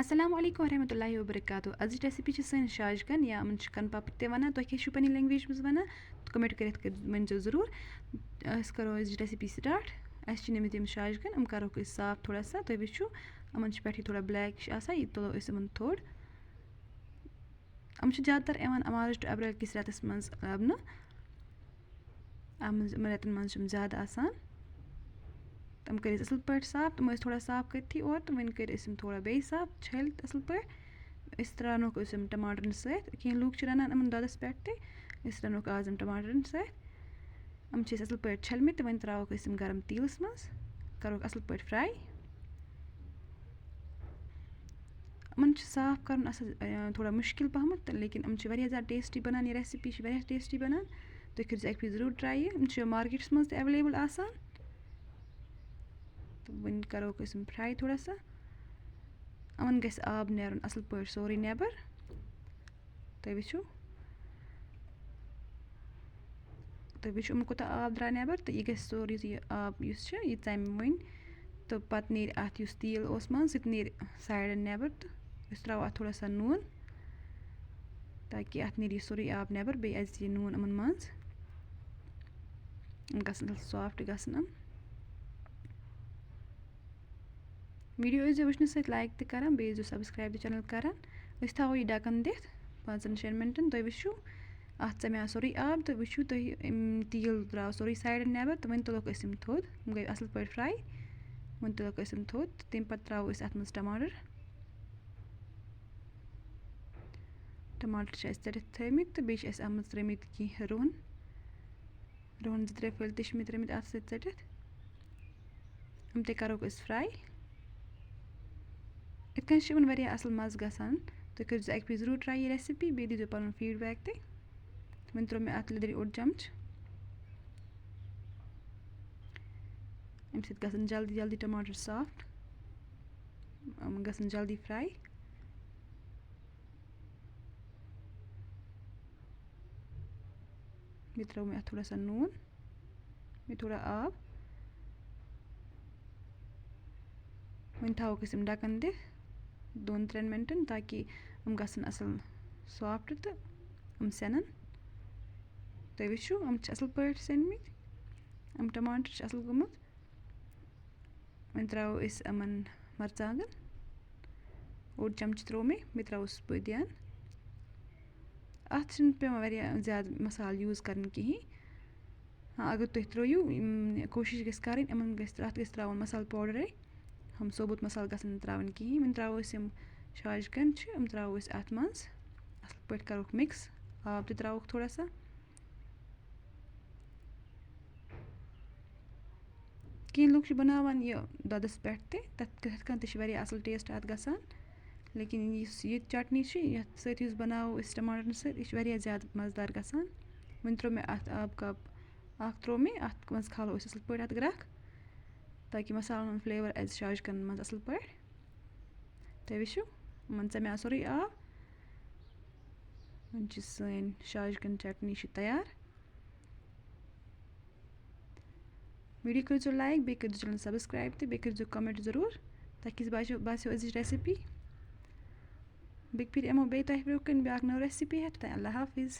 السلام علیکم ورحمۃ اللہ وبرکاتہ أزِچ ریسِپی چھِ سٲنۍ شاجکن یا یِمن چِکن پاپر تہِ وَنان تُہۍ کیٛاہ چھِو پنٕنہِ لینٛگویج منٛز وَنان تہٕ کَمٮ۪نٛٹ کٔرِتھ ؤنۍزیو ضروٗر أسۍ کَرو أزِچ ریسِپی سِٹاٹ. اَسہِ چھِ نِمٕتۍ یِم شاجکن یِم کَرہوکھ أسۍ صاف تھوڑا سا. تُہۍ وٕچھِو یِمن چھِ پٮ۪ٹھٕ تھوڑا بلیک ہِش آسان یہِ تُلو أسۍ یِمن تھوٚد. یِم چھِ زیادٕ تر یِوان مارٕچ ٹُو اپریل کِس رٮ۪تَس منٛز لَبنہٕ. اَتھ منٛز یِمن رٮ۪تن منٛز چھِ یِم زیادٕ آسان. تِم کٔرۍ أسۍ اَصٕل پٲٹھۍ صاف تِم ٲسۍ تھوڑا صاف کٔرتھٕے اوٚت تہٕ وۄنۍ کٔرۍ أسۍ یِم تھوڑا بیٚیہِ صاف چھٔلۍ اَصٕل پٲٹھۍ. أسۍ ترٛاونوکھ أسۍ یِم ٹماٹرن سۭتۍ. کینٛہہ لُکھ چھِ رَنان یِمن دۄدَس پٮ۪ٹھ تہِ. أسۍ رَنوکھ آز یِم ٹماٹرن سۭتۍ. یِم چھِ أسۍ اَصٕل پٲٹھۍ چھٔلمٕتۍ تہٕ وۄنۍ ترٛاووکھ أسۍ یِم گرم تیٖلَس منٛز کَروکھ اَصٕل پٲٹھۍ فرٛاے. یِمن چھِ صاف کَرُن اَصٕل تھوڑا مُشکِل پَہمَتھ لیکِن یِم چھِ واریاہ زیادٕ ٹیسٹی بَنان. یہِ ریسِپی چھِ واریاہ ٹیسٹی بَنان. تُہۍ کٔرۍزیو اَکہِ پھِرِ ضروٗر ٹرٛاے یہِ. یِم چھِ مارکیٹَس منٛز تہِ ایویلیبٕل آسان. تہٕ وۄنۍ کَروکھ أسۍ یِم فرٛاے تھوڑا سا. یِمن گژھِ آب نیرُن اَصٕل پٲٹھۍ سورُے نٮ۪بر. تُہۍ وٕچھِو یِم کوٗتاہ آب درٛاو نٮ۪بر تہٕ یہِ گژھِ سورُے یہِ آب یُس چھُ یہِ ژَمہِ وۄنۍ تہٕ پَتہٕ نیرِ اَتھ یُس تیٖل اوس منٛز سُہ تہِ نیرِ سایڈَن نٮ۪بر. تہٕ أسۍ ترٛاوو اَتھ تھوڑا سا نوٗن تاکہِ اَتھ نیرِ یہِ سورُے آب نٮ۪بر. بیٚیہِ اَژِ یہِ نوٗن یِمن منٛز. یِم گژھن سافٹ گژھن یِم. ویٖڈیو ٲسۍزیو وٕچھنہٕ سۭتۍ لایک تہِ کَران بیٚیہِ ٲسۍزیو سبسکرایب تہِ چَنَل کَران. أسۍ تھاوو یہِ ڈَکَن دِتھ 5-6 مِنٹَن. تُہۍ وٕچھِو اَتھ ژَمیٛاو سورُے آب تہٕ وٕچھِو تُہۍ تیٖل درٛاو سورُے سایڈَن نٮ۪بر. تہٕ وۄنۍ تُلوکھ أسۍ یِم تھوٚد. یِم گٔے اَصٕل پٲٹھۍ فرٛاے. وۄنۍ تُلوکھ أسۍ یِم تھوٚد تہٕ تَمہِ پَتہٕ ترٛاوو أسۍ اَتھ منٛز ٹماٹر چھِ اَسہِ ژٔٹِتھ تھٲومٕتۍ تہٕ بیٚیہِ چھِ اَسہِ اَتھ منٛز ترٛٲومٕتۍ کینٛہہ رُہَن 2-3 پھٔلۍ تہِ چھِ مےٚ ترٛٲومٕتۍ اَتھ سۭتۍ ژٔٹِتھ. یِم تہِ کَروکھ أسۍ فرٛاے. یِتھ کٔنۍ چھِ یِمن واریاہ اَصٕل مَزٕ گژھان. تُہۍ کٔرۍزیو اَکہِ پھِرِ ضروٗر ٹرٛاے یہِ ریسِپی بیٚیہِ دیٖزیو پَنُن فیٖڈبیک تہِ. وۄنۍ ترٛوو مےٚ اَتھ لیٚدٕرِ اوٚڑ چَمچہٕ. اَمہِ سۭتۍ گژھن جلدی جلدی ٹماٹر سافٹ. یِم گژھن جلدی فرٛاے. بیٚیہِ ترٛوو مےٚ اَتھ تھوڑا سا نوٗن بیٚیہِ تھوڑا آب. وۄنۍ تھاووکھ أسۍ یِم ڈَکَن دِتھ 2-3 مِنٹَن تاکہِ یِم گژھن اَصٕل سافٹ تہٕ یِم سٮ۪نَن. تُہۍ وٕچھِو یِم چھِ اَصٕل پٲٹھۍ سیٚنمٕتۍ. یِم ٹماٹر چھِ اَصٕل گوٚمُت. وۄنۍ ترٛاوو أسۍ یِمن مَرژانٛگَن. اوٚڑ چَمچہٕ ترٛوو مےٚ بیٚیہِ ترٛاووس بٲدیان. اَتھ چھِنہٕ پٮ۪وان واریاہ زیادٕ مصالہٕ یوٗز کَرٕنۍ کِہیٖنۍ. ہاں اگر تُہۍ ترٛٲیِو کوٗشِش گژھِ کَرٕنۍ یِمن اَتھ گژھِ ترٛاوُن مصالہٕ پاوڈَرے. ہُم ثوبوٗت مصالہٕ گژھن نہٕ ترٛاوٕنۍ کِہیٖنۍ. وۄنۍ ترٛاوو أسۍ یِم شاجکَن چھِ یِم ترٛاوو أسۍ اَتھ منٛز. اَصٕل پٲٹھۍ کَروکھ مِکٕس. آب تہِ ترٛاووکھ تھوڑا سا. کینٛہہ لُکھ چھِ بَناوان یہِ دۄدَس پٮ۪ٹھ تہِ تِتھ کٔنۍ تہِ چھِ واریاہ اَصٕل ٹیسٹ اَتھ گژھان. لیکِن یُس یہِ چٹنی چھِ یَتھ سۭتۍ یُس بَناوو أسۍ ٹماٹرن سۭتۍ یہِ چھِ واریاہ زیادٕ مَزٕدار گژھان. وۄنۍ ترٛوو مےٚ اَتھ آبہٕ کَپ اَکھ ترٛوو مےٚ. اَتھ منٛز کھالو أسۍ اَصٕل پٲٹھۍ اَتھ گرٛٮ۪کھ تاکہِ مصالَن ہُنٛد فٕلیوَر اَژِ شاجکَن منٛز اَصٕل پٲٹھۍ. تُہۍ وٕچھِو یِمن ژَمیٛاو سورُے آب. وۄنۍ چھِ سٲنۍ شاجکَن چٹنی چھِ تیار. ویٖڈیو کٔرۍزیو لایک بیٚیہِ کٔرۍزیو چَنَل سبسکرایب تہٕ بیٚیہِ کٔرۍزیو کَمٮ۪نٛٹ ضروٗر تۄہہِ کِژھ باسیو أزِچ ریسِپی. بیٚکہِ پھِرِ یِمو بیٚیہِ تۄہہِ برونٛہہ کَنہِ بیٛاکھ نٔو ریسِپی ہٮ۪تھ. اللہ حافِظ.